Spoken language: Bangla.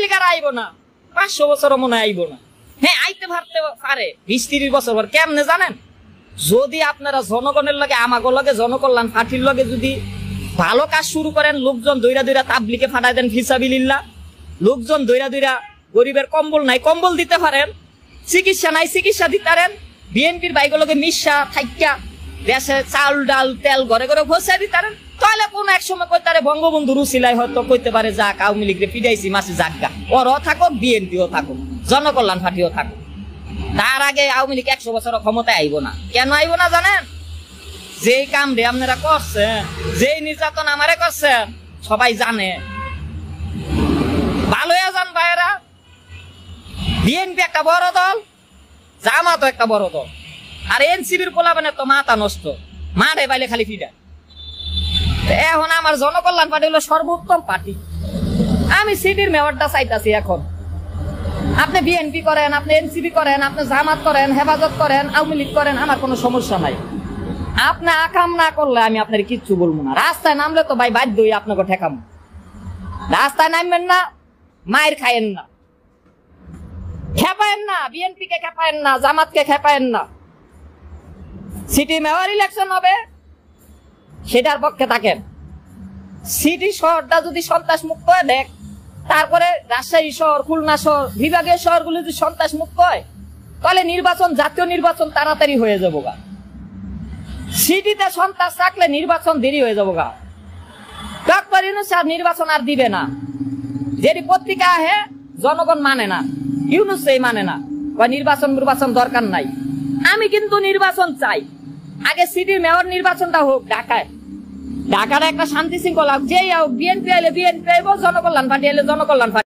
লীগ আর আইব না, 500 বছর মনে আইব না। হ্যাঁ, আইতে পারতে পারে 20-30 বছর পর। কেমনে জানেন? যদি আপনারা জনগণের লগে, আমাগো লগে, জনকল্যাণ পার্টির লগে যদি ভালো কাজ শুরু করেন, লোকজন দইরা দইরা তাবলিগে ফাটাই দেন ফিসাবিলিল্লাহ, লোকজন দইরা দইরা গরিবের কম্বল নাই কম্বল দিতে পারেন, চিকিৎসা নাই চিকিৎসা দিতে পারেন, বিএনপির বাইগুলোকে মিশা থাইকা দেশে চাল ডাল তেল ঘরে ঘরে ঘষে দিতে পারেন, তাহলে কোন এক সময় কইতে পারে বঙ্গবন্ধু রুসিলাই হয়তো কইতে পারে যাক আওয়ামী লীগরে পিটাইছি মাসে জাগা, ওরও থাকুক বিএনপিও থাকুক জনকল্যাণ পার্টিও থাকুক। তার আগে আওয়ামী লীগ 100 বছর ক্ষমতায় আইব না। কেন আইব না জানেন? যেই কাম রে আপনারা করছেন, যেই নির্যাতন আমারে করছেন, সবাই জানে। ভালো যান ভাইয়েরা, বিএনপি একটা বড় দল, জামাতও একটা বড় দল, আর এনসিবির পোলাবেনের তো মাথা নষ্ট, মাঠে পাইলে খালি ফিডা। এখন আমার জনকল্যাণ পার্টি হলো সর্বোত্তম পার্টি। আমি সিটির মেয়রটা চাইতাছি। এখন আপনি বিএনপি করেন, আপনি এনসিবি করেন, আপনি জামাত করেন, হেফাজত করেন, আওয়ামী লীগ করেন, আমার কোনো সমস্যা নাই। আপনি আকাম না করলে আমি আপনার কিচ্ছু বলবো না। রাস্তায় নামলে তো ভাই বাধ্য হই আপনাকে ঠেকাম। রাস্তায় নামবেন না, মায়ের খায়েন না, খেপায়েন না, বিএনপি কে খেপায়েন না, জামাতকে খেপায়েন না। সিটি মেয়র ইলেকশন হবে, সেটার পক্ষে থাকেন। সিটি শহরটা যদি সন্ত্রাস মুক্ত হয়, দেখ, তারপরে রাজশাহী শহর, খুলনা শহর, বিভাগীয় শহরগুলো যদি সন্ত্রাস মুক্ত হয়, তাহলে নির্বাচন, জাতীয় নির্বাচন তাড়াতাড়ি হয়ে যাবো গা। সিটিতে সন্ত্রাস থাকলে নির্বাচন দেরি হয়ে যাবো গা। ডক্টর ইউনূস আর নির্বাচন আর দিবে না। যেটি পত্রিকা আহে জনগণ মানে না, ইউনূস মানে না, নির্বাচন দরকার নাই। আমি কিন্তু নির্বাচন চাই। আগে সিটির মেয়র নির্বাচনটা হোক ঢাকায়, ঢাকার একটা শান্তি শৃঙ্খলা, যেই বিএনপি আইলে বিএনপি আইব, জনকল্যাণ পার্টি আইলে জনকল্যাণ পার্টি।